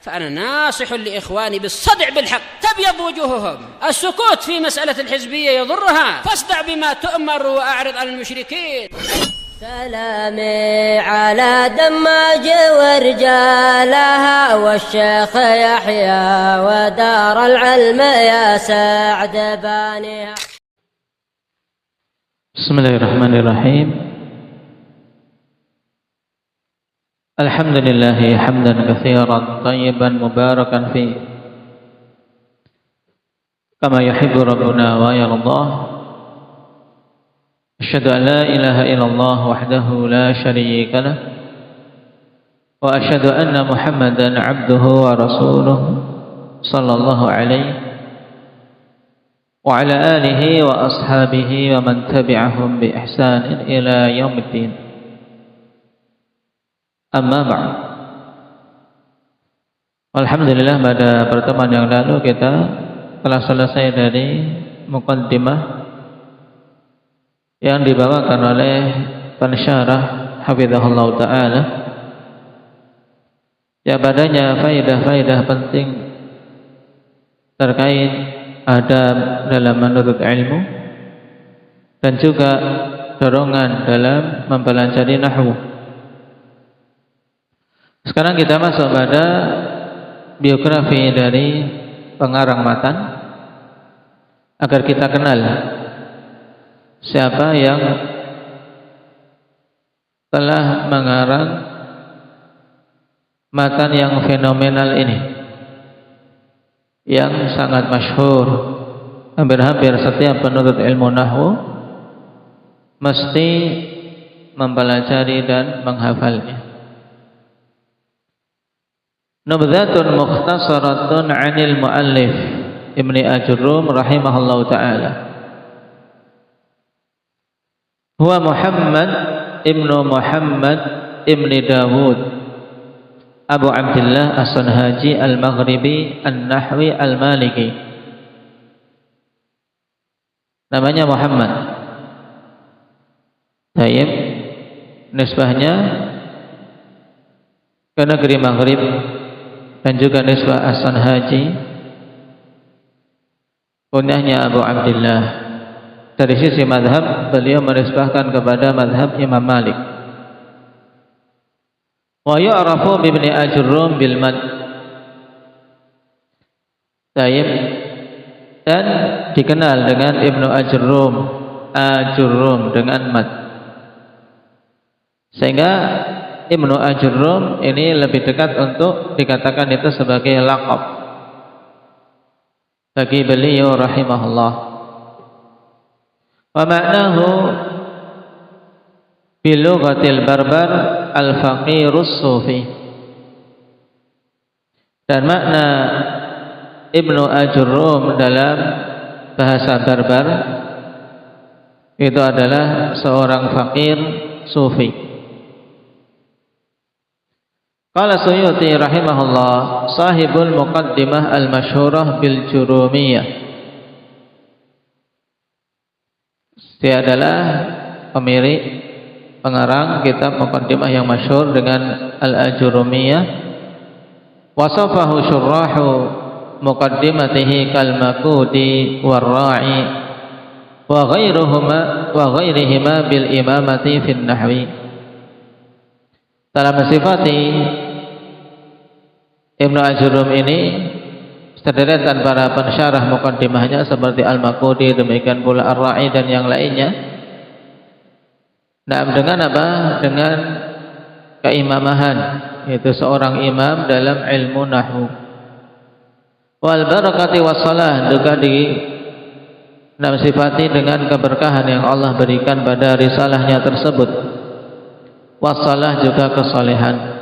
فأنا ناصح لإخواني بالصدع بالحق تبيض وجوههم. السكوت في مسألة الحزبية يضرها، فاصدع بما تؤمر وأعرض عن المشركين. سلامي على دماج ورجالها والشيخ يحيى ودار العلم يا سعد بانيها. Bismillahirrahmanirrahim. Alhamdulillah hamdan katsiran tayyiban mubarakan fi kama yuhibbu rabbuna wa yardah. Asyhadu an la ilaha illallah wahdahu la syarika lah wa asyhadu anna Muhammadan abduhu wa rasuluh sallallahu alaihi wa ala alihi wa ashabihi wa man tabi'ahum bi ihsanin ila yaumiddin. Amma ba'd. Alhamdulillah, pada pertemuan yang lalu kita telah selesai dari muqaddimah yang dibawakan oleh pensyarah hafizahullah ta'ala, ya padanya faidah-faidah penting terkait adab dalam menuntut ilmu dan juga dorongan dalam mempelajari nahwu. Sekarang kita masuk pada biografi dari pengarang matan agar kita kenal siapa yang telah mengarang matan yang fenomenal ini, yang sangat masyhur. Hampir-hampir setiap penuntut ilmu nahwu mesti mempelajari dan menghafalnya. Nubdhatun mukhtasaratun 'anil muallif Ibni Ajurrum rahimahullahu ta'ala. Huwa Muhammad ibnu Muhammad ibni Dawud Abu Abdullah As-Sanhaji Al-Maghribi An-Nahwi Al-Maliki. Namanya Muhammad. Tayyib, nisbahnya ke negeri Maghrib, dan juga nisbah As-Sanhaji, kunyahnya Abu Abdullah. Dari sisi madhab, beliau menisbahkan kepada madhab Imam Malik. Wa yu'rafu bibni Ajurrum bil mad. Taib, dan dikenal dengan Ibnu Ajurrum dengan mad. Sehingga Ibnu Ajurrum ini lebih dekat untuk dikatakan itu sebagai laqab bagi beliau rahimahullah. Wa ma'nahu bilughatil barbar al-faqirus sufi. Dan makna Ibnu Ajurrum dalam bahasa Barbar itu adalah seorang fakir sufi. Qala Suyuti rahimahullah, sahibul muqaddimah al-masyhurah bil Jurumiyah. Dia adalah pemilik pengarang kitab muqaddimah yang masyhur dengan Al-Ajurumiyah. Wasafahu syurrahu muqaddimatihi kal Makudi war-Ra'i wa ghairihima bil imamati fin nahwi. Dalam mensifati Ibnu Ajurrum ini sederetan para pensyarah muqaddimahnya seperti Al-Makudi, demikian pula Ar-Ra'i dan yang lainnya. Nah, dengan apa? Dengan keimamahan, yaitu seorang imam dalam ilmu nahwu. Wal barakati wassalah, juga sifati dengan keberkahan yang Allah berikan pada risalahnya tersebut. Wassalah juga kesalehan.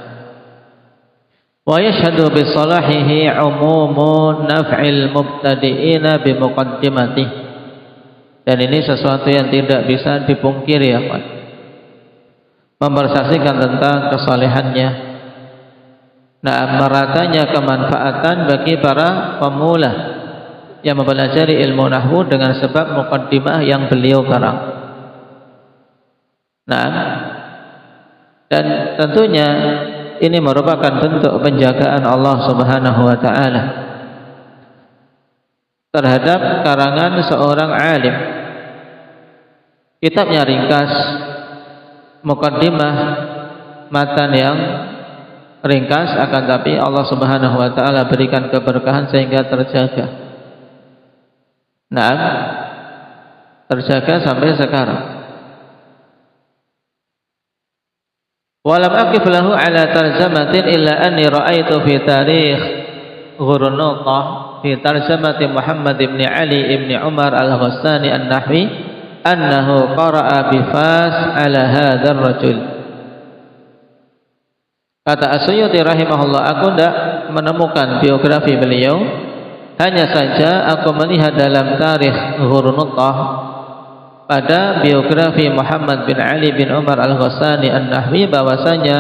Wa yashhadu bi salahihi umumu naf'il mubtadi'ina bi muqaddimati. Dan ini sesuatu yang tidak bisa dipungkiri, ya Pak. Mempersaksikan tentang kesalehannya. Nah, meratanya kemanfaatan bagi para pemula yang mempelajari ilmu nahwu dengan sebab muqaddimah yang beliau karang. Nah, dan tentunya ini merupakan bentuk penjagaan Allah Subhanahu wa taala terhadap karangan seorang alim. Kitabnya ringkas, muqaddimah, matan yang ringkas, akan tapi Allah Subhanahu wa taala berikan keberkahan sehingga terjaga. Nah, terjaga sampai sekarang. Walam aqif lahu ala tarjamatin illa anni ra'aitu fi tarikh Ghurnuṭah fi tarjamati Muhammad ibn Ali ibn Umar al-Ghassani an-Nahwi annahu qara'a bi Fas ala hadzal rajul. Kata As-Suyuti rahimahullah, aku tidak menemukan biografi beliau, hanya saja aku melihat dalam tarikh Ghurnuṭah pada biografi Muhammad bin Ali bin Umar al-Ghassani an-Nahwi bahwasanya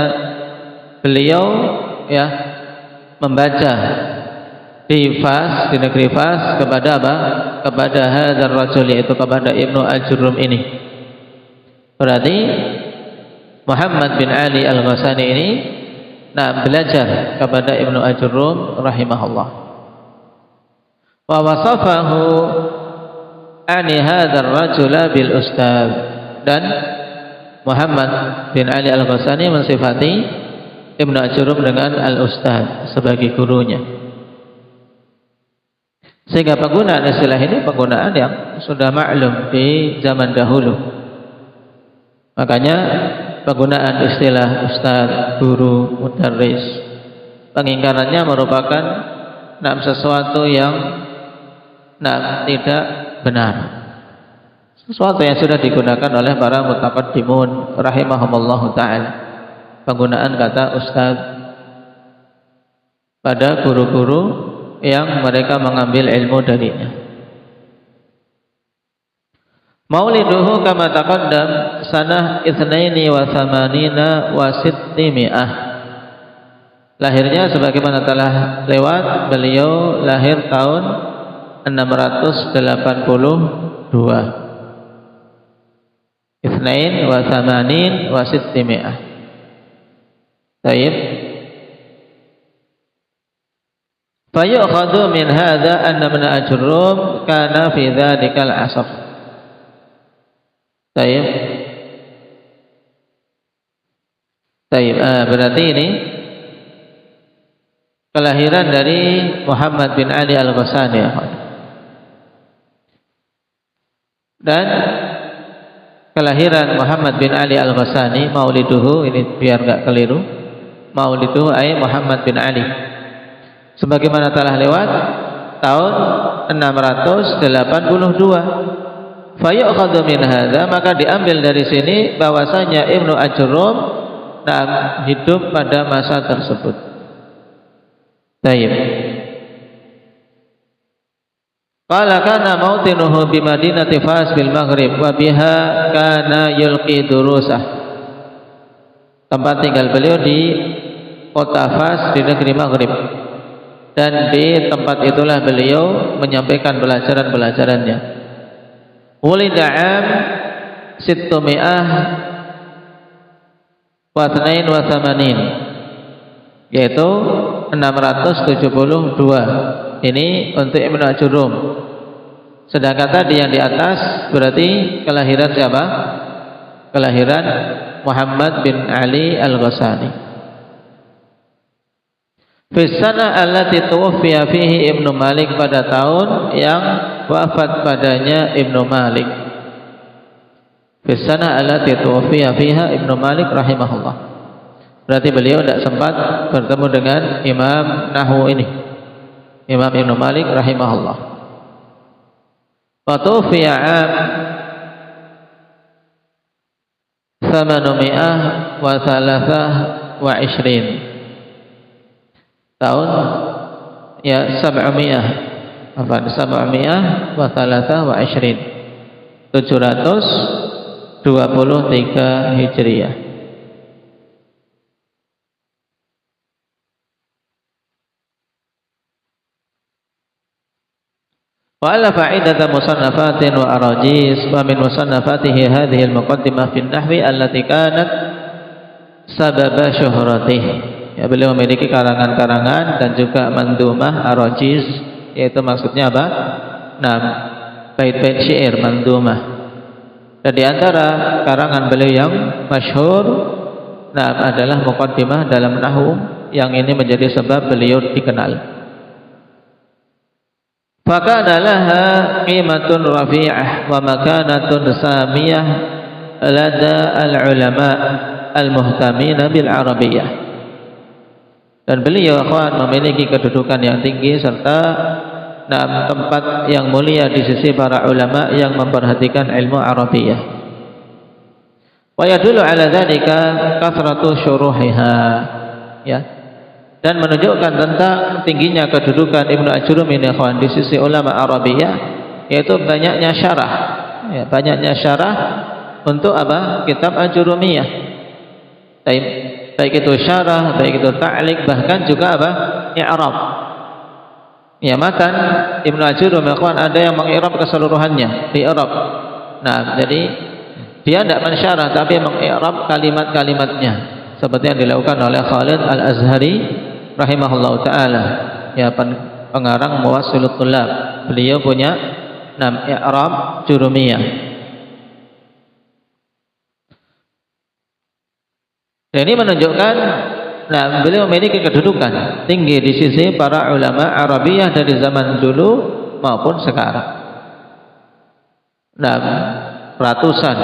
beliau membaca di Fas, di negeri Fas, kepada apa? Kepada hadzal rajul, yaitu kepada Ibnu Ajurrum ini. Berarti Muhammad bin Ali al-Ghassani ini belajar kepada Ibnu Ajurrum rahimahullah. Wa wasafahu ani hadzal rajula bil ustaz, dan Muhammad bin Ali al-Ghassani mensifati Ibnu Ajurrum dengan al-ustaz sebagai gurunya. Sehingga penggunaan istilah ini penggunaan yang sudah maklum di zaman dahulu. Makanya penggunaan istilah ustaz, guru, mudarris, pengingkarannya merupakan sesuatu yang tidak benar, sesuatu yang sudah digunakan oleh para mutaqaddimun rahimahumullah ta'ala. Penggunaan kata ustaz pada guru-guru yang mereka mengambil ilmu darinya. Mauliduhu kama taqaddam sanah 82 wa 600. Lahirnya sebagaimana telah lewat, beliau lahir tahun 682. 82 wa 600. Baik. Fayu'khadhu min hadza anna Ibnu Ajurrum kana fi dzālikal 'asr. Baik. Baik, berarti ini kelahiran dari Muhammad bin Ali al-Ghassani. Dan kelahiran Muhammad bin Ali al-Ghassani, mauliduhu, ini biar enggak keliru, mauliduhu ay Muhammad bin Ali, sebagaimana telah lewat, tahun 682. Fayu'khadhu min hadza, maka diambil dari sini bahwasanya Ibnu Ajurrum hidup pada masa tersebut. Baik. Qala kana mautinuhu bi madinati Fas bil Maghrib wa biha kana yulqi durusah. Tempat tinggal beliau di kota Fas di negeri Maghrib, dan di tempat itulah beliau menyampaikan pelajaran-pelajarannya. Wulida am 682, yaitu 672. Ini untuk Ibnu Ajurrum. Sedangkan tadi yang di atas berarti kelahiran siapa? Kelahiran Muhammad bin Ali al-Ghassani. Fi sanah allati tuwaffiya fihi Ibnu Malik, pada tahun yang wafat padanya Ibnu Malik. Fi sanah allati tuwaffiya fiha Ibnu Malik rahimahullah. Berarti beliau tidak sempat bertemu dengan Imam Nahwu ini, Imam Ibnu Malik rahimahullah. Wa tuwaffiya 823, tahun 723 Hijriah. وألف عدة مصنفات وأراجيز، ومن مصنفاته هذه المقدمة في النحو التي كانت سبب شهرته. Ya, beliau memiliki karangan-karangan dan juga mandumah arajiz, yaitu maksudnya apa? Nah, bait-bait syair mandumah. Dan di antara karangan beliau yang masyhur adalah muqaddimah dalam nahwu, yang ini menjadi sebab beliau dikenal. Fakana laha qimatun rafi'ah wa makanatun samiyah lada al-ulama al-muhtamina bil arabiyyah. Dan beliau memiliki kedudukan yang tinggi serta tempat yang mulia di sisi para ulama yang memperhatikan ilmu Arabiyah. Wa yadullu ala dzalika kathratu syuruhiha, ya. Dan menunjukkan tentang tingginya kedudukan Ibnu Ajurumi ini di sisi ulama Arabiyah, yaitu banyaknya syarah, ya, banyaknya syarah untuk apa? Kitab Ajurumiyah. Baik itu syarah, baik itu ta'liq, bahkan juga apa? I'rab. Ya, matan Ibnu Ajurumi ada yang mengi'rab keseluruhannya, di'rab. Nah, jadi dia tidak mensyarah tapi mengi'rab kalimat-kalimatnya, seperti yang dilakukan oleh Khalid Al-Azhari rahimahullah ta'ala, ya, pengarang Muwassilul Thullab. Beliau punya i'rab Jurumiyah. Dan ini menunjukkan beliau memiliki kedudukan tinggi di sisi para ulama Arabiyah dari zaman dulu maupun sekarang. Ratusan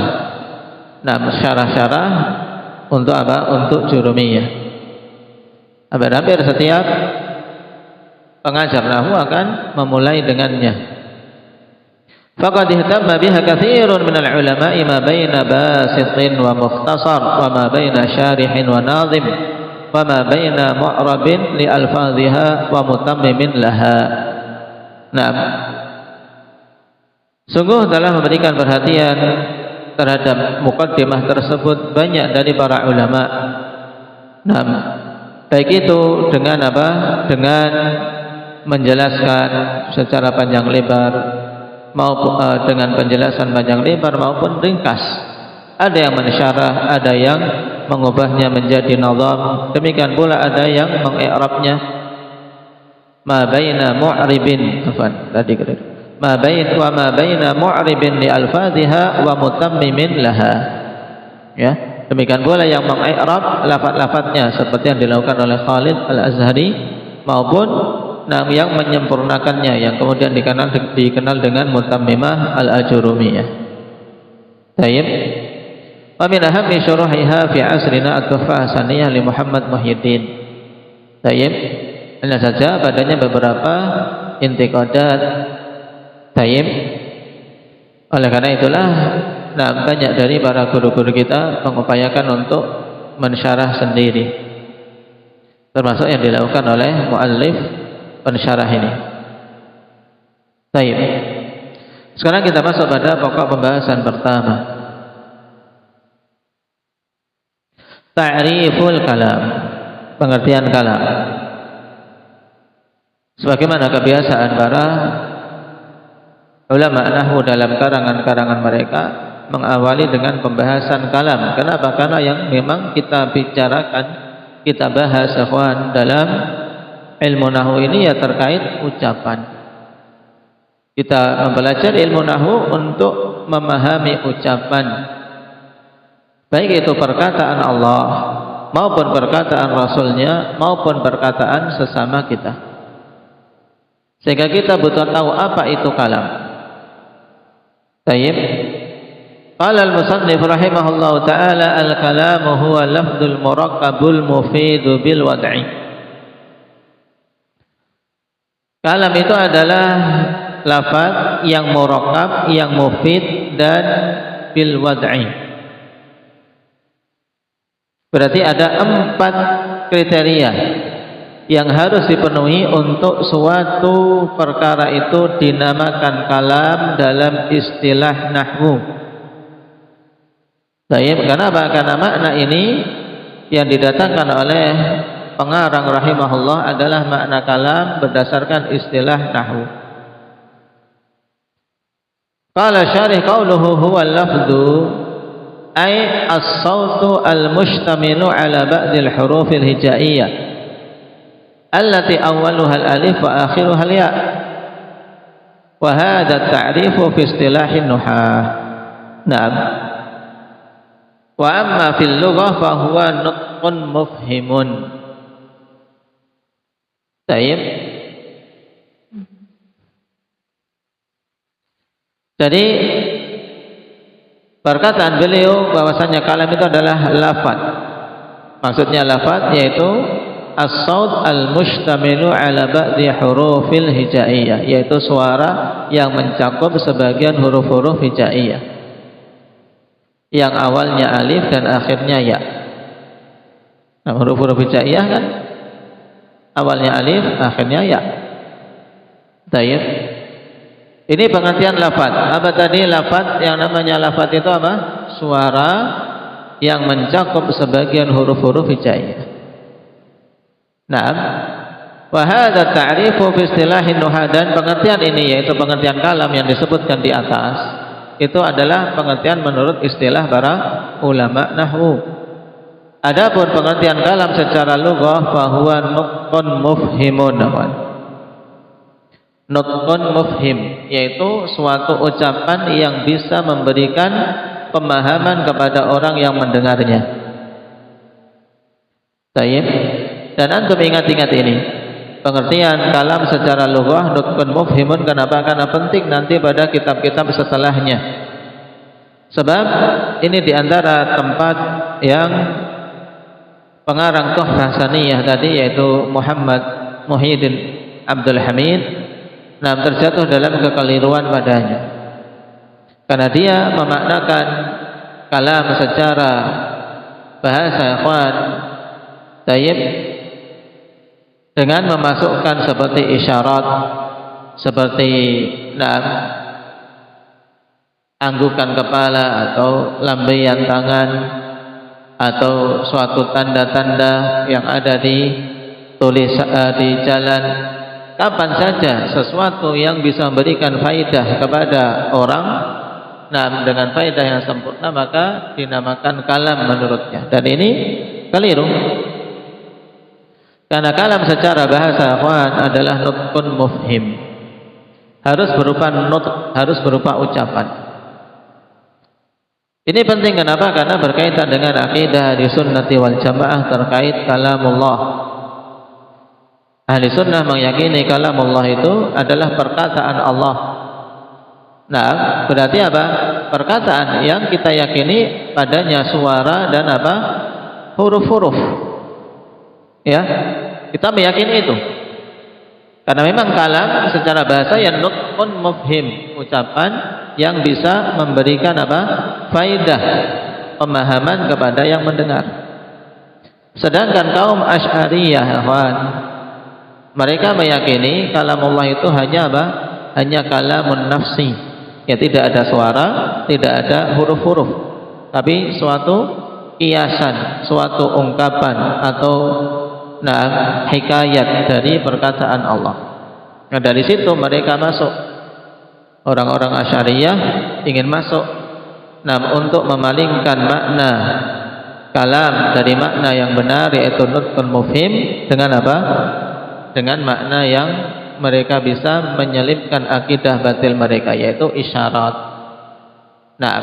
syarah-syarah untuk apa? Untuk Jurumiyah. Hampir setiap pengajar nahwu akan memulai dengannya. Faqad ihtamma biha katsirun minal ulama'i ma baina basitin wa mukhtasar wa ma baina syarihin wa nazim wa ma baina mu'rabin li alfaziha wa mutammimin laha. Sungguh telah memberikan perhatian terhadap muqaddimah tersebut banyak dari para ulama. Baik itu dengan apa? Dengan menjelaskan secara panjang lebar maupun dengan penjelasan panjang lebar maupun ringkas. Ada yang mensyarah, ada yang mengubahnya menjadi nazam. Demikian pula ada yang mengi'rabnya. Ma baina mu'ribin ma baina mu'ribin li alfaziha wa mutammimin laha. Ya. Demikian pula yang mengi'rab lafaz-lafaznya seperti yang dilakukan oleh Khalid Al-Azhari maupun yang menyempurnakannya, yang kemudian dikenal dengan Mutammimah Al-Ajurumiyah. Tayyib. Wa min ahammi syuruhiha fi asrina at-Tuhfah Saniyah li Muhammad Muhyiddin. Tayyib. Hanya saja padanya beberapa intiqadat. Tayyib. Oleh karena itulah banyak dari para guru-guru kita mengupayakan untuk mensyarah sendiri, termasuk yang dilakukan oleh muallif pensyarah ini. Baik. Sekarang kita masuk pada pokok pembahasan pertama. Ta'riful kalam, pengertian kalam. Sebagaimana kebiasaan para ulama nahwu dalam karangan-karangan mereka mengawali dengan pembahasan kalam. Kenapa? Karena yang memang kita bicarakan, kita bahas dalam ilmu nahwu ini ya terkait ucapan. Kita mempelajari ilmu nahwu untuk memahami ucapan, baik itu perkataan Allah maupun perkataan Rasulnya maupun perkataan sesama kita, sehingga kita butuh tahu apa itu kalam. Tayyib. Qala al-musannif rahimahullahu ta'ala al-kalamu huwa lafdul murakkabul mufidu bil wad'i. Kalam itu adalah lafaz yang murakkab, yang mufid dan bil wad'i. Berarti ada 4 kriteria yang harus dipenuhi untuk suatu perkara itu dinamakan kalam dalam istilah nahwu. Baik, kenapa? Karena makna ini yang didatangkan oleh pengarang rahimahullah adalah makna kalam berdasarkan istilah nahwu. Qala syarih qauluhu huwa lafdhu ay as-sautu al-mushtamilu ala ba'dil hurufil hijaiyah allati awwaluha al-alif wa akhiruha al-ya. Wa hadha at-ta'rifu fi istilahin nuhah. Naam. Wa amma fil lughah fa huwa nutqun mufhimun. Baik. Jadi perkataan beliau bahwasanya kalam itu adalah lafaz. Maksudnya lafaz yaitu as-saut al-mushtamilu ala ba'di hurufil hijaiyah, yaitu suara yang mencakup sebagian huruf-huruf hijaiyah yang awalnya alif dan akhirnya ya. Nah, huruf-huruf hijaiyah kan awalnya alif, akhirnya ya. Baik. Ini pengertian lafaz. Apa tadi lafaz? Yang namanya lafaz itu apa? Suara yang mencakup sebagian huruf-huruf hijaiyah. Naam. Wa hadza ta'rifu fi istilahin nuhah, dan pengertian ini yaitu pengertian kalam yang disebutkan di atas itu adalah pengertian menurut istilah para ulama nahwu. Adapun pengertian kalam secara lughah fa huwa nutqun mufhimun. Nutqun mufhim yaitu suatu ucapan yang bisa memberikan pemahaman kepada orang yang mendengarnya. Baik. Dan antum ingat-ingat ini pengertian kalam secara lughah nutqun mufhimun. Kenapa? Karena penting nanti pada kitab-kitab setelahnya. Sebab ini diantara tempat yang pengarang Tuhfah Saniyah tadi yaitu Muhammad Muhyiddin Abdul Hamid terjatuh dalam kekeliruan padanya. Karena dia memaknakan kalam secara bahasa ikhwan tayyib dengan memasukkan seperti isyarat, seperti anggukan kepala atau lambaian tangan atau suatu tanda-tanda yang ada di di jalan. Kapan saja sesuatu yang bisa memberikan faidah kepada orang dengan faidah yang sempurna maka dinamakan kalam menurutnya. Dan ini keliru. Karena kalam secara bahasa adalah nutqun mufhim. Harus berupa nutq, harus berupa ucapan. Ini penting kenapa? Karena berkaitan dengan akidah Ahli Sunnati wal Jamaah terkait kalamullah. Ahli Sunnah meyakini kalamullah itu adalah perkataan Allah. Nah, berarti apa? Perkataan yang kita yakini padanya suara dan apa? Huruf-huruf. Ya, kita meyakini itu. Karena memang kalam secara bahasa yang nutqun mufhim, ucapan yang bisa memberikan apa? Faidah, pemahaman kepada yang mendengar. Sedangkan kaum Asy'ariyah, mereka meyakini kalamullah itu hanya apa? Hanya kalamun nafsi. Ya, tidak ada suara, tidak ada huruf-huruf, tapi suatu kiasan, suatu ungkapan atau hikayat dari perkataan Allah. Nah, dari situ mereka masuk. Orang-orang Asy'ariyah ingin masuk untuk memalingkan makna kalam dari makna yang benar yaitu nutqun mufhim dengan apa? Dengan makna yang mereka bisa menyelipkan akidah batil mereka yaitu isyarat. Nah,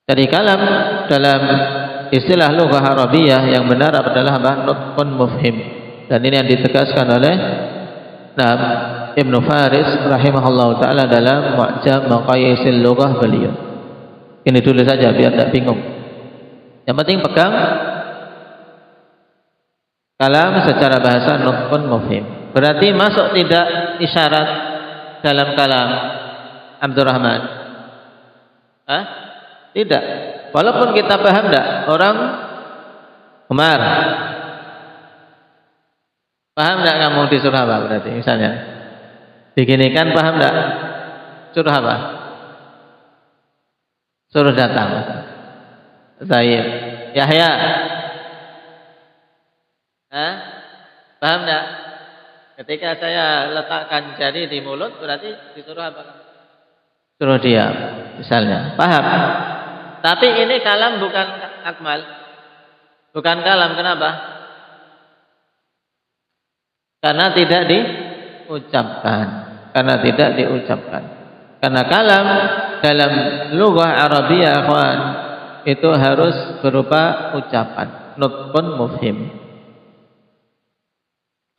jadi kalam dalam istilah lughah Arabiyah yang benar adalah nutqun mufhim, dan ini yang ditegaskan oleh Ibnu Faris rahimahullah taala dalam Mu'jam Maqayisil Lughah beliau. Ini dulu saja biar tidak bingung. Yang penting pegang kalam secara bahasa nutqun mufhim. Berarti masuk tidak isyarat dalam kalam Abdurrahman? Tidak. Walaupun kita paham tidak? Orang Umar paham tidak kamu disuruh apa berarti misalnya? Diginikan paham tidak? Suruh apa? Suruh datang. Zaid. Yahya. Paham tidak? Ketika saya letakkan jari di mulut berarti disuruh apa? Suruh diam misalnya. Paham? Tapi ini kalam bukan akmal. Bukan kalam, kenapa? Karena tidak diucapkan. Karena kalam dalam lughah Arabiyah, akhwan, itu harus berupa ucapan, nutqun mufhim.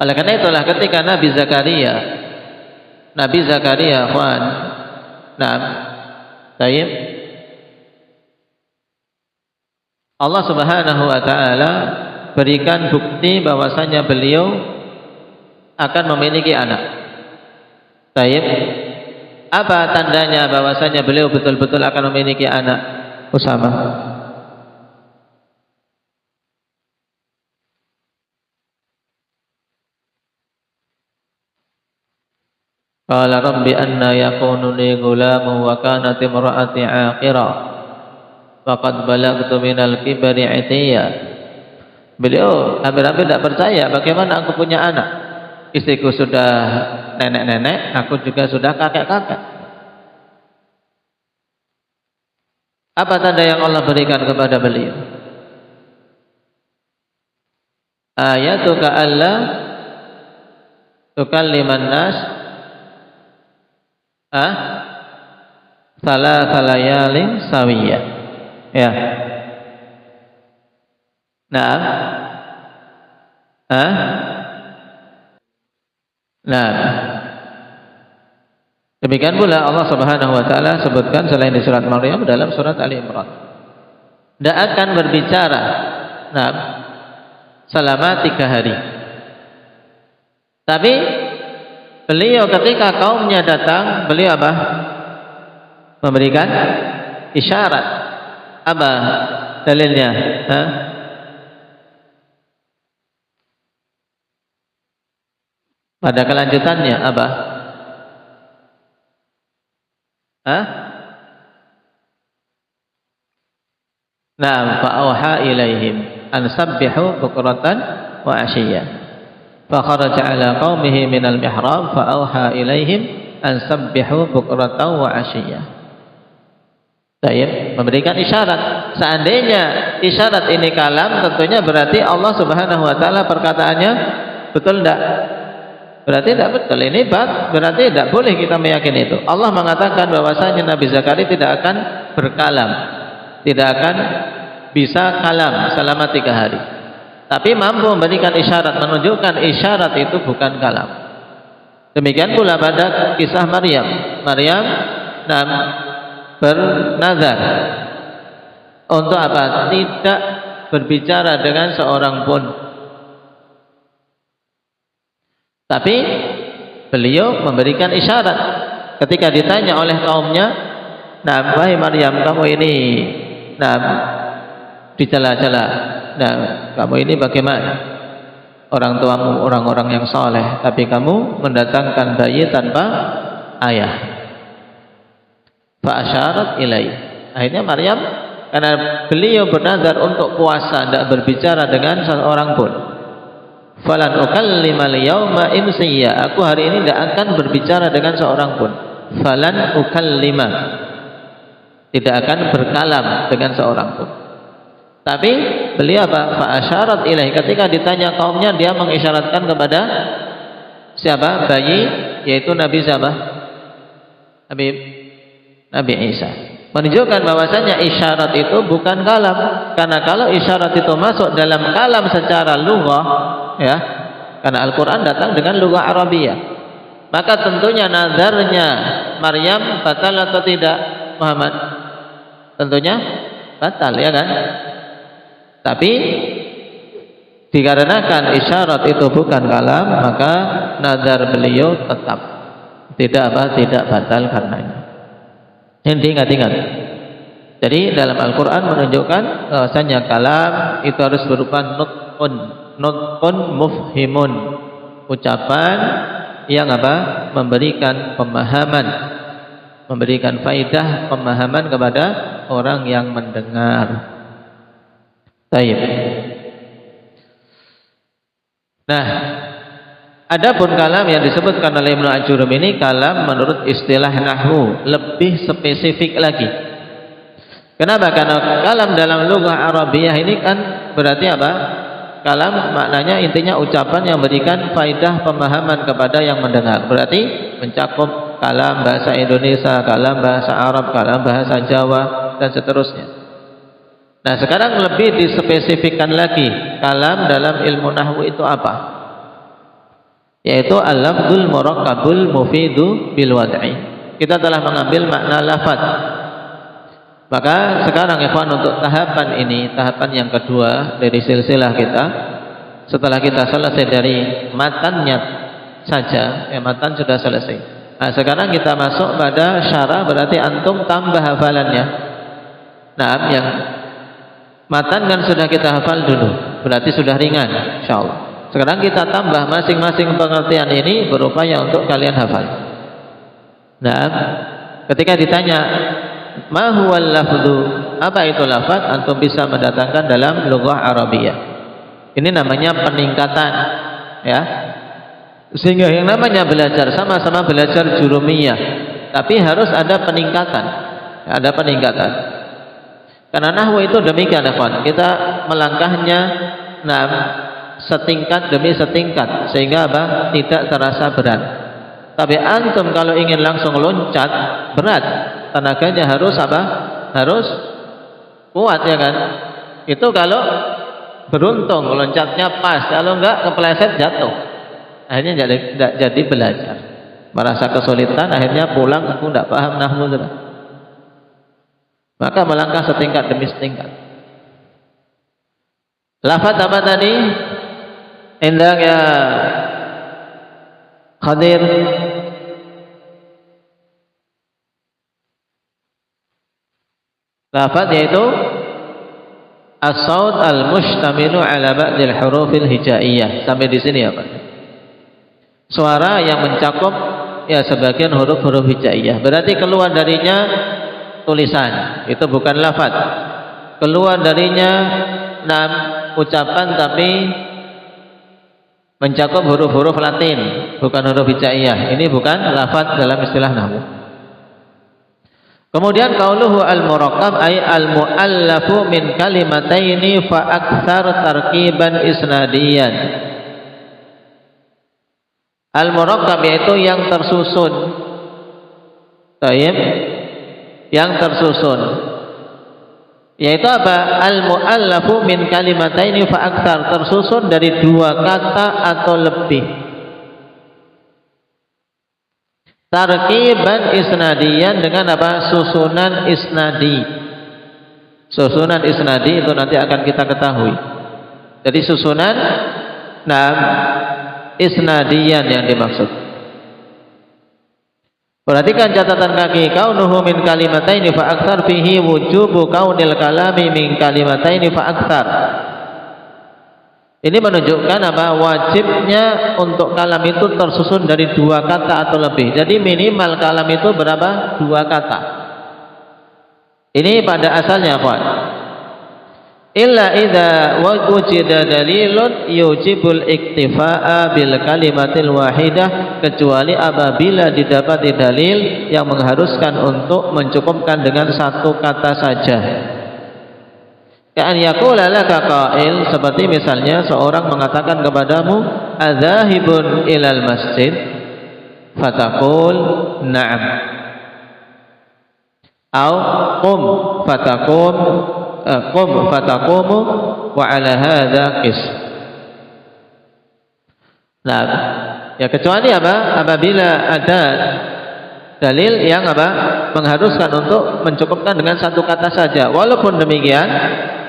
Oleh karena itulah ketika Nabi Zakaria, akhwan, tayyib, Allah Subhanahu wa taala berikan bukti bahwasanya beliau akan memiliki anak. Tayyib. Apa tandanya bahwasanya beliau betul-betul akan memiliki anak? Usama. Qala rabbi anna yakunu li ghulamun wa kanat imra'ati 'aqira faqad balagtu minal kibri 'itiyya. Beliau hampir-hampir tidak percaya bagaimana aku punya anak. Istriku sudah nenek-nenek, aku juga sudah kakek-kakek. Apa tanda yang Allah berikan kepada beliau? Ayatuka alla tukalliman nas salasa layalin sawiyya. Ya. Nah. Demikian pula Allah Subhanahu wa taala sebutkan selain di surat Maryam dalam surat Ali Imran. Tidak akan berbicara selama 3 hari. Tapi beliau ketika kaumnya datang, beliau apa? Memberikan isyarat. Apa dalilnya? Pada kelanjutannya apa? Fa'auha ilaihim an sabbihu bukratan wa ashiyya. Fa kharaja ala qaumihi minal mihrab fa'auha ilaihim an sabbihu bukratan wa ashiyya. Tayyib, memberikan isyarat. Seandainya isyarat ini kalam, tentunya berarti Allah Subhanahu wa taala perkataannya betul enggak? Berarti tidak betul. Ini berarti tidak boleh kita meyakini itu. Allah mengatakan bahwasanya Nabi Zakaria tidak akan berkalam, tidak akan bisa kalam selama 3 hari. Tapi mampu memberikan isyarat, menunjukkan isyarat itu bukan kalam. Demikian pula pada kisah Maryam. Maryam bernazar untuk apa? Tidak berbicara dengan seorang pun. Tapi beliau memberikan isyarat ketika ditanya oleh kaumnya, wahai Maryam, kamu ini dicela-cela. Kamu ini bagaimana? Orang tuamu orang-orang yang soleh, tapi kamu mendatangkan bayi tanpa ayah. Fa'asyarat ilaih. Akhirnya Maryam, karena beliau bernazar untuk puasa, tidak berbicara dengan seorang pun. Falan ukallimal yauma insiyya. Aku hari ini tidak akan berbicara dengan seorang pun. Falan ukallima. Tidak akan berkalam dengan seorang pun. Tapi beliau apa? Fa'asyarat ilaih. Ketika ditanya kaumnya, dia mengisyaratkan kepada siapa? Bayi, yaitu Nabi siapa? Nabi Isa. Menunjukkan bahwasanya isyarat itu bukan kalam. Karena kalau isyarat itu masuk dalam kalam secara lughah, ya, karena Al-Quran datang dengan lughah Arabiyah, maka tentunya nazarnya Maryam batal atau tidak, Muhammad? Tentunya batal, ya kan? Tapi dikarenakan isyarat itu bukan kalam, maka nazar beliau tetap tidak batal karenanya. Ini ingat-ingat. Jadi dalam Al-Quran menunjukkan bahwasanya kalam itu harus berupa nutqun mufhimun, ucapan yang apa? Memberikan pemahaman, memberikan faidah pemahaman kepada orang yang mendengar. Baik. Nah, adapun kalam yang disebutkan oleh Ibnu Ajurum ini kalam menurut istilah nahwu lebih spesifik lagi. Kenapa? Karena kalam dalam lughah Arabiyah ini kan berarti apa? Kalam maknanya intinya ucapan yang memberikan faidah pemahaman kepada yang mendengar. Berarti mencakup kalam bahasa Indonesia, kalam bahasa Arab, kalam bahasa Jawa, dan seterusnya. Nah, sekarang lebih dispesifikkan lagi, kalam dalam ilmu nahwu itu apa? Yaitu al-lafdzul murakkabul mufidu bil wad'i. Kita telah mengambil makna lafaz. Maka sekarang ikhwan, untuk tahapan ini, tahapan yang kedua dari silsilah kita, setelah kita selesai dari matannya saja, matan sudah selesai. Nah, sekarang kita masuk pada syarah, berarti antum tambah hafalannya. Nah, yang matan kan sudah kita hafal dulu, berarti sudah ringan, insyaallah. Sekarang kita tambah masing-masing pengertian ini berupaya untuk kalian hafal. Nah, ketika ditanya ma huwal lafdhu, apa itu lafaz, antum bisa mendatangkan dalam lughah Arabiyah. Ini namanya peningkatan, ya. Sehingga yang namanya belajar, sama-sama belajar jurumiyah, tapi harus ada peningkatan. Ada peningkatan. Karena nahwu itu demikian, ikhwan. Kita melangkahnya setingkat demi setingkat, sehingga apa? Tidak terasa berat. Tapi antum kalau ingin langsung loncat, berat. Tenaganya harus apa? Harus kuat, ya kan? Itu kalau beruntung loncatnya pas, kalau enggak kepleset jatuh. Akhirnya tidak jadi belajar. Merasa kesulitan, akhirnya pulang aku tidak paham nahwu. Maka melangkah setingkat demi setingkat. Lafaz apa tadi? Endang ya Khadir. Lafaz yaitu as-saut al-mushtamilu ala ba'dil hurufil hijaiyah. Sampai di sini ya Pak. Suara yang mencakup ya sebagian huruf-huruf hijaiyah. Berarti keluar darinya tulisan, itu bukan lafaz. Keluar darinya ucapan tapi mencakup huruf-huruf Latin, bukan huruf hijaiyah. Ini bukan lafaz dalam istilah nahwu. Kemudian qauluhu al-murakkab ay al-muallafu min kalimataini fa aktsar tarkiban isnadiyan. Al-murakkab yaitu yang tersusun. Tayyib, yang tersusun. Yaitu apa? Al-muallafu min kalimataini fa aktsar, tersusun dari dua kata atau lebih. Tarkiban isnadiyan, dengan apa? Susunan isnadi. Susunan isnadi itu nanti akan kita ketahui. Jadi susunan isnadiyan yang dimaksud. Perhatikan catatan kaki, kaunuhu min kalimataini fa aktsar fihi wujubu kaunil kalami min kalimataini fa aktsar. Ini menunjukkan apa? Wajibnya untuk kalam itu tersusun dari dua kata atau lebih. Jadi minimal kalam itu berapa? Dua kata. Ini pada asalnya, kawan. Illa idza wujida dalilun yujibul iktifa'a bil kalimatil wahidah, kecuali apabila didapati dalil yang mengharuskan untuk mencukupkan dengan satu kata saja. Ka'an yaqula laka qa'il, seperti misalnya seorang mengatakan kepadamu adzahibun ilal masjid, fataqul na'am, au qum fataqum qum fataqumu wa ala hadza qis. Nah, ya kecuali apa? Apabila ada dalil yang apa? Mengharuskan untuk mencukupkan dengan satu kata saja. Walaupun demikian,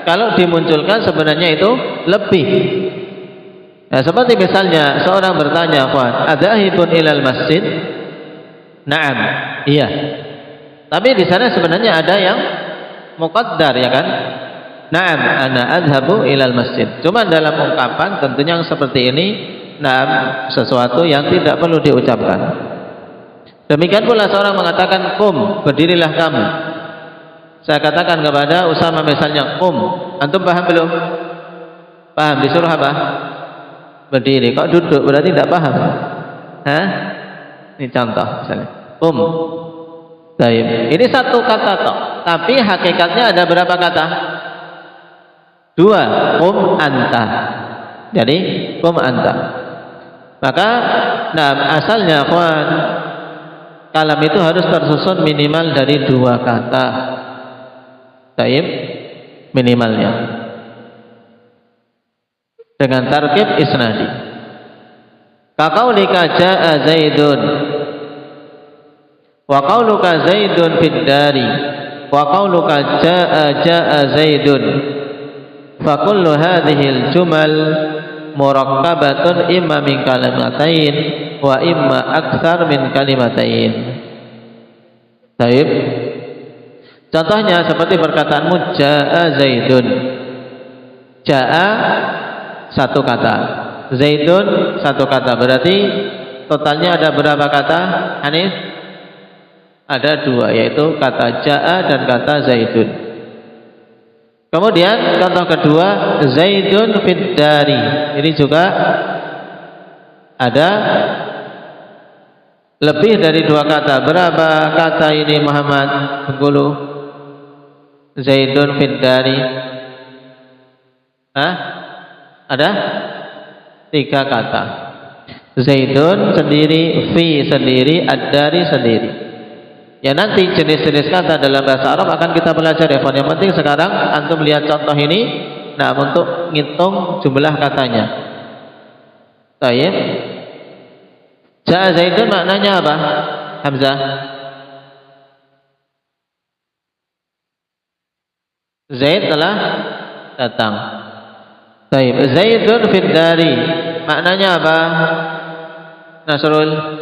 kalau dimunculkan sebenarnya itu lebih. Nah, seperti misalnya seorang bertanya, "Ikhwan, adzahibun ilal masjid?" Naam, iya. Tapi di sana sebenarnya ada yang muqaddar, ya kan? Naam, ana adhabu ilal masjid. Cuma dalam ungkapan tentunya yang seperti ini, naam, sesuatu yang tidak perlu diucapkan. Demikian pula seorang mengatakan qum, berdirilah kamu. Saya katakan kepada Usama misalnya qum, antum paham belum? Paham, disuruh apa? Berdiri. Kok duduk berarti tidak paham? Hah? Ini contoh misalnya qum. Baik. Ini satu kata toh, tapi hakikatnya ada berapa kata? Dua. Qum anta. Jadi qum anta. Maka asalnya akhwan, kalam itu harus tersusun minimal dari dua kata. Baik, minimalnya. Dengan tarkib isnadi. Kaqaulika jaa Zaidun wa qauluka Zaidun fid dari wa qauluka jaa Zaidun fa kullu hadhihi al-jumal murakkabatun imma min kalimatain wa imma aktsar min kalimatain. Baik. Contohnya seperti perkataanmu jaa Zaidun. Jaa satu kata, Zaidun satu kata, berarti totalnya ada berapa kata, Hanif? Ada dua, yaitu kata jaa dan kata Zaidun. Kemudian contoh kedua, Zaidun fid dari. Ini juga ada lebih dari dua kata. Berapa kata ini Muhammad Bengkulu? Zaidun fid dari. Ada tiga kata. Zaidun sendiri, fi sendiri, ad-dari sendiri. Ya nanti jenis-jenis kata dalam bahasa Arab akan kita belajar ya. Yang penting sekarang antum lihat contoh ini, nah untuk ngitung jumlah katanya. Baik. Jaa Zaidun maknanya apa? Hamzah. Zaid telah datang. Baik. Zaidun fid dari maknanya apa? Nasrul.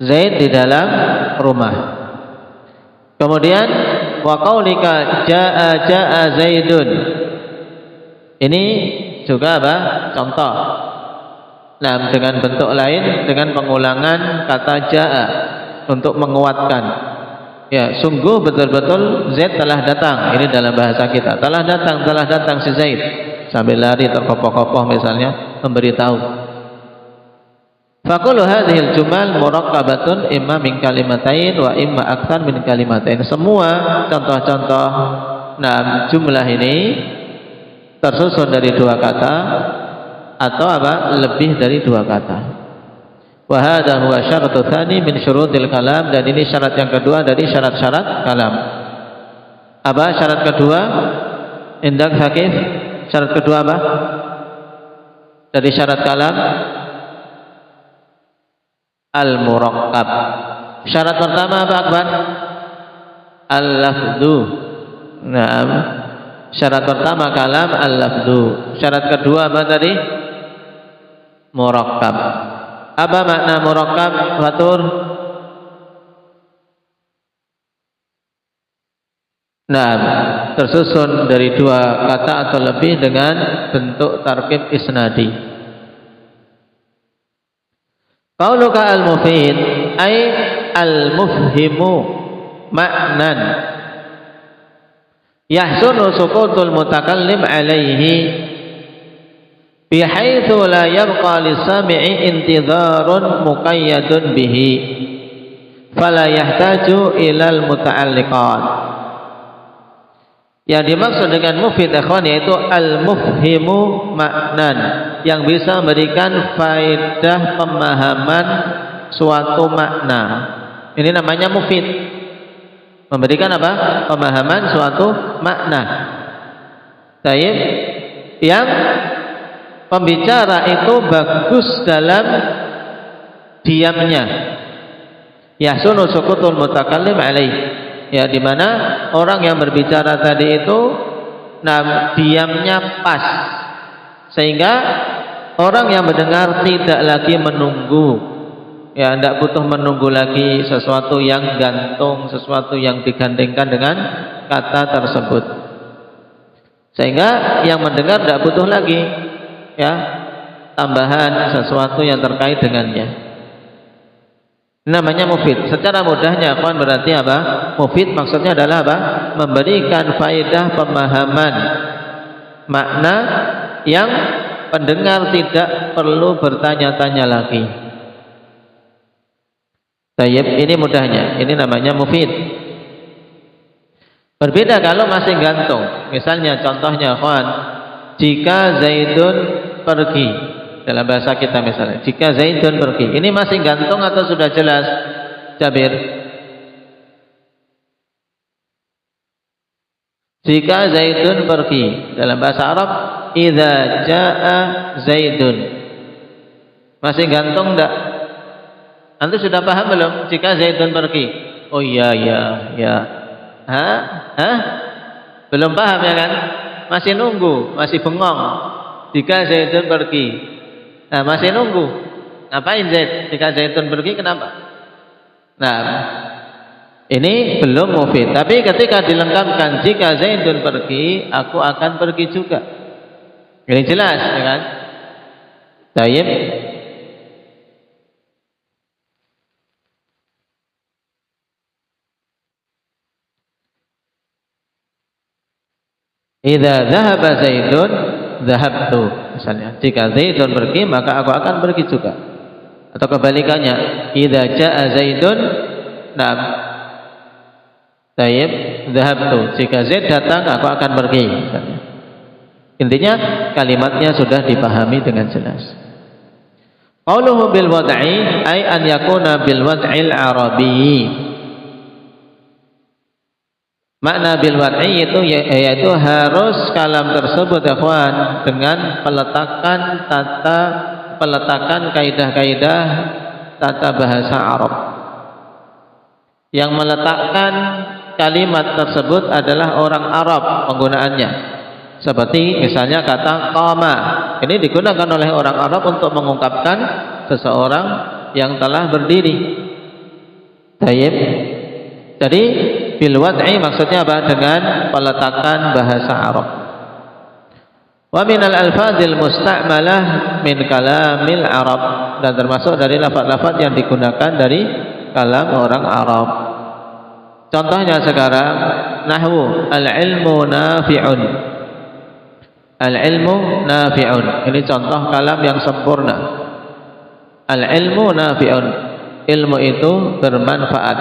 Zaid di dalam rumah. Kemudian wa qaulika jaa Zaidun. Ini juga apa? Contoh. Nah, dengan bentuk lain, dengan pengulangan kata jaa untuk menguatkan. Ya, sungguh betul-betul Zaid telah datang. Ini dalam bahasa kita. Telah datang si Zaid. Sambil lari terkopoh-kopoh misalnya memberitahu. Faqulu hadhil jumal murakkabatun imma min kalimatain wa imma aktsar min kalimatain. Semua contoh-contoh jumlah ini tersusun dari dua kata atau apa? Lebih dari dua kata. Wa hadha huwa syaratu tsani min syurutil kalam, dan ini syarat yang kedua dari syarat-syarat kalam. Apa syarat kedua? Indak Hakif. Syarat kedua apa? Dari syarat kalam al-murakkab. Syarat pertama apa Akbar? Al-lafdu. Naam. Syarat pertama kalam al-lafdu. Syarat kedua apa tadi? Murakkab. Apa makna murakkab? Fatur. Naam, tersusun dari dua kata atau lebih dengan bentuk tarkib isnadi. Qauluka al-mufid ay al-mufhimu ma'nan yahsunu sukutul mutakallim alaihi bihaitsu la yabqa lis-sami'i intidharun muqayyadun bihi fala yahtaju ilal muta'alliqat. Yang dimaksud dengan mufid ikhwan yaitu al-mufhimu ma'nan, yang bisa memberikan faedah pemahaman suatu makna. Ini namanya mufid. Memberikan apa? Pemahaman suatu makna. Baik. Yang pembicara itu bagus dalam diamnya. Yahsunu sukutul mutakallim alaih. Ya, di mana orang yang berbicara tadi itu diamnya pas, sehingga orang yang mendengar tidak lagi menunggu. Ya, tidak butuh menunggu lagi sesuatu yang gantung, sesuatu yang digandengkan dengan kata tersebut. Sehingga yang mendengar tidak butuh lagi ya tambahan sesuatu yang terkait dengannya. Namanya mufid. Secara mudahnya kawan berarti apa? Mufid maksudnya adalah apa? Memberikan faedah pemahaman makna yang pendengar tidak perlu bertanya-tanya lagi. Tayyib, ini mudahnya, ini namanya mufid. Berbeda kalau masih gantung. Misalnya contohnya kawan, jika Zaidun pergi, dalam bahasa kita misalnya, jika Zaidun pergi, ini masih gantung atau sudah jelas, Jabir? Jika Zaidun pergi, dalam bahasa Arab, idza jaa Zaidun, masih gantung enggak? Antum sudah paham belum? Jika Zaidun pergi, oh iya, ya. Hah? Belum paham ya kan? Masih nunggu, masih bengong. Jika Zaidun pergi, nah masih nunggu. Ngapain Zaid? Jika Zaidun pergi kenapa? Nah, ini belum mufid. Tapi ketika dilengkapkan, jika Zaidun pergi, aku akan pergi juga. Ini jelas, ya kan? Tayyib. Idza dhahaba Zaidun, dhahabtu. Misalnya, jika Zaidun pergi, maka aku akan pergi juga. Atau kebalikannya, idza jaa Zaidun, na'am. Tayyib, dhahabtu. Jika Zaid datang, aku akan pergi. Misalnya. Intinya kalimatnya sudah dipahami dengan jelas. Qauluhu bil wad'i ay an yakuna bil wad'il arabi. Makna bil wad'i itu yaitu harus kalam tersebut ikhwan dengan peletakan kaidah-kaidah tata bahasa Arab. Yang meletakkan kalimat tersebut adalah orang Arab penggunaannya. Seperti misalnya kata qama. Ini digunakan oleh orang Arab untuk mengungkapkan seseorang yang telah berdiri. Tayyib. Jadi bil wad'i maksudnya apa? Dengan peletakan bahasa Arab. Wa minal alfadzil musta'malah min kalamil Arab, dan termasuk dari lafaz-lafaz yang digunakan dari kalam orang Arab. Contohnya sekarang nahwu al-ilmu nafi'un. Al-ilmu nafi'un. Ini contoh kalam yang sempurna. Al-ilmu nafi'un. Ilmu itu bermanfaat.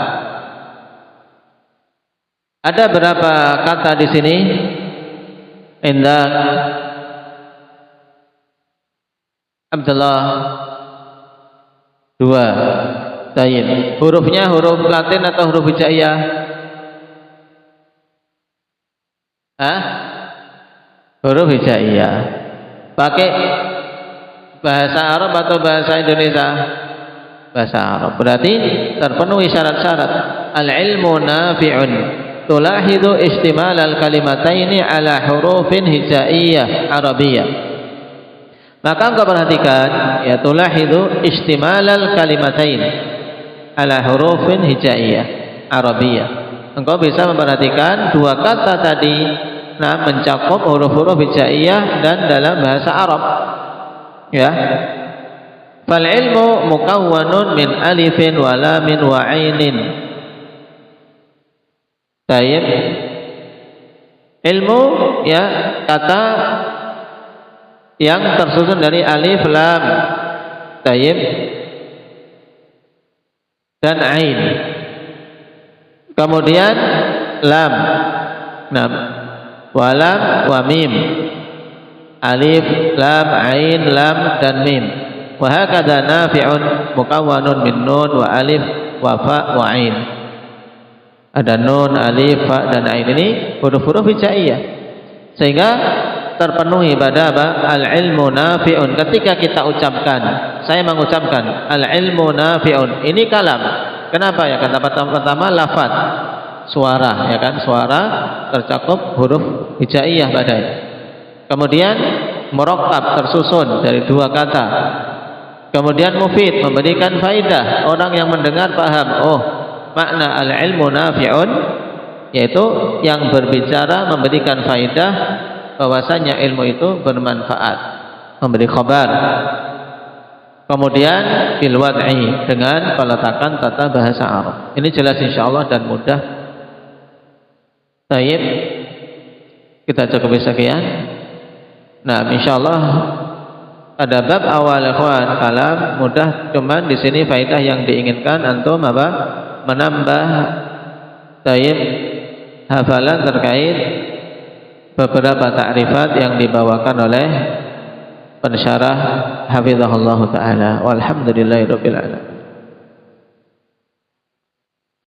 Ada berapa kata di sini? Indah Abdullah 2. Tayyib. Hurufnya huruf Latin atau huruf hijaiyah? Huruf hijaiyah. Pakai bahasa Arab atau bahasa Indonesia? Bahasa Arab. Berarti terpenuhi syarat-syarat. Al-ilmu nafi'un. Tulahidu istimal al-kalimataini ala hurufin hijaiyah Arabiyah. Maka engkau perhatikan, ya, tulahidu istimal al-kalimatain ala hurufin hijaiyah Arabiyah. Engkau bisa memperhatikan dua kata tadi, nah, mencakup huruf-huruf hijaiyah dan dalam bahasa Arab. Ya. Fal ilmu mukawwanun min alifin wa lamin wa ainin. Tayyib. Ilmu, ya, kata yang tersusun dari alif, lam, tayyib, dan ain. Kemudian lam, nam, walam, wa mim. Alif, lam, ain, lam, dan mim. Wa hakadha nafi'un mukawwanun min nun wa alif wa fa wa ain. Ada nun, alif, fa, dan ain. Ini huruf-huruf hijaiyah. Sehingga terpenuhi pada apa? Al-ilmu nafi'un. Ketika kita ucapkan, saya mengucapkan al-ilmu nafi'un, ini kalam. Kenapa ya? Kata pertama lafaz, suara, ya kan? Suara tercakup huruf hijaiyah padanya. Kemudian murakkab, tersusun dari dua kata. Kemudian mufid, memberikan faidah, orang yang mendengar paham. Oh, makna al-ilmu nafi'un yaitu yang berbicara memberikan faidah bahwasanya ilmu itu bermanfaat, memberi khabar. Kemudian bil wad'i, dengan peletakan tata bahasa Arab. Ini jelas insyaallah dan mudah. Baik, kita cukup sekian. Nah, insyaallah pada bab awal ikhwan kalam mudah, cuman di sini faedah yang diinginkan antum apa? Menambah taib hafalan terkait beberapa takrifat yang dibawakan oleh pensyarah hafizahullah taala. Walhamdulillahirabbil alamin.